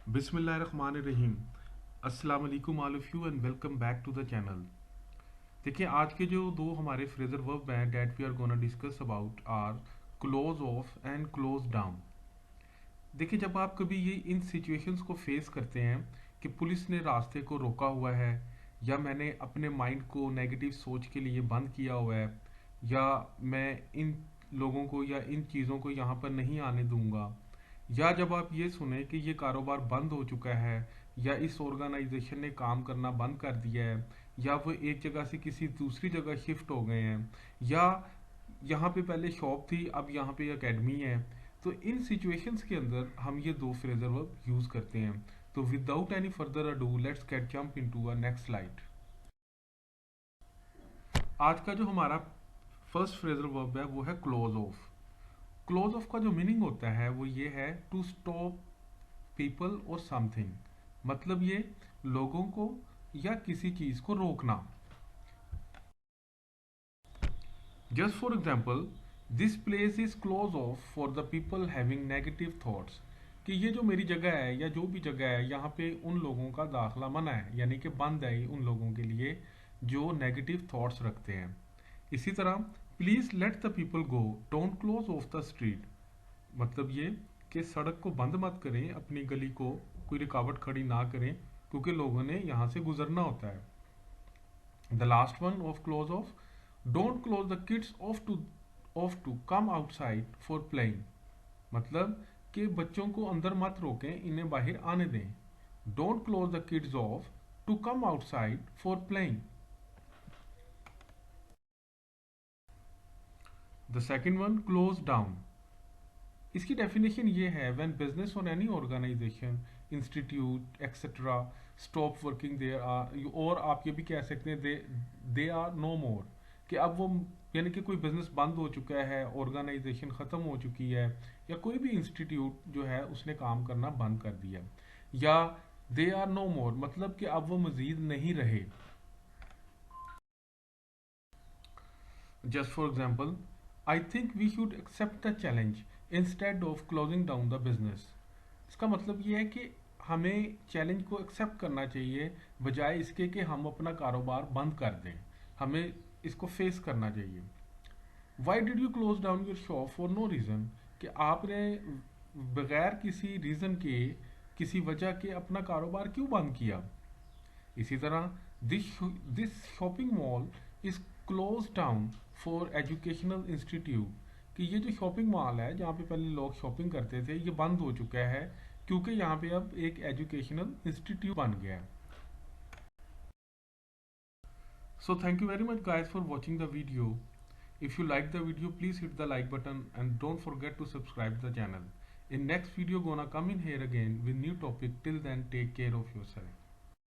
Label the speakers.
Speaker 1: बिस्मिल्लाहिर्रहमानिर्रहीम। अस्सलाम वालेकुम all of you and welcome back to the channel. देखिए, आज के जो दो हमारे फ्रेजर वर्ब हैं that we are gonna discuss about are close off and close down. देखिए, जब आप कभी ये इन सिचुएशंस को फेस करते हैं कि पुलिस ने रास्ते को रोका हुआ है, या मैंने अपने माइंड को नेगेटिव सोच के लिए बंद किया हुआ है, या मैं इन लोगों को या इन चीज़ों को यहाँ पर नहीं आने दूंगा, या जब आप ये सुने कि ये कारोबार बंद हो चुका है, या इस ऑर्गेनाइजेशन ने काम करना बंद कर दिया है, या वो एक जगह से किसी दूसरी जगह शिफ्ट हो गए हैं, या यहाँ पे पहले शॉप थी अब यहाँ पे एकेडमी है, तो इन सिचुएशंस के अंदर हम ये दो फ्रेजर वर्ब यूज करते हैं। तो without any further ado let's get jump into a next slide. आज का जो हमारा फर्स्ट फ्रेजर वर्ब है वो है क्लोज ऑफ। क्लोज ऑफ का जो मीनिंग होता है वो ये है टू स्टॉप पीपल और समथिंग, मतलब ये लोगों को या किसी चीज को रोकना। Just for example, this place is close of for the people having negative thoughts, कि ये जो मेरी जगह है या जो भी जगह है यहाँ पे उन लोगों का दाखला मना है, यानी कि बंद है ये उन लोगों के लिए जो नेगेटिव थॉट्स रखते हैं। इसी तरह, please let the people go, don't close of the street, मतलब ये कि सड़क को बंद मत करें, अपनी गली को कोई रुकावट खड़ी ना करें, क्योंकि लोगों ने यहाँ से गुजरना होता है। The last one of close off, don't close the kids off to come outside for playing, मतलब कि बच्चों को अंदर मत रोकें, इन्हें बाहर आने दें। Don't close the kids off to come outside for playing. The second one, close down. इसकी डेफिनेशन ये है, व्हेन बिजनेस और any organisation, institute etcetera stop working there are, और आप ये भी कह सकते हैं दे आर नो मोर, कि अब वो, यानी कि कोई बिजनेस बंद हो चुका है, ऑर्गेनाइजेशन ख़त्म हो चुकी है, या कोई भी इंस्टीट्यूट जो है उसने काम करना बंद कर दिया, या दे आर नो मोर मतलब कि अब वो मजीद नहीं रहे। Just for example, I think we should accept the challenge instead of closing down the business. इसका मतलब ये है कि हमें चैलेंज को एक्सेप्ट करना चाहिए, बजाय इसके कि हम अपना कारोबार बंद कर दें। हमें इसको फेस करना चाहिए। Why did you close down your shop for no reason, कि आपने बगैर किसी रीज़न के, किसी वजह के अपना कारोबार क्यों बंद किया। इसी तरह, this shopping mall is close down for educational institute, कि ये जो शॉपिंग मॉल है जहाँ पे पहले लोग शॉपिंग करते थे, ये बंद हो चुका है क्योंकि यहाँ पे अब एक एजुकेशनल इंस्टीट्यूट बन गया है। So thank you very much guys for watching the video. If you like the video, please hit the like button and don't forget to subscribe the channel. In next video gonna come in here again with new topic. Till then, take care of yourself.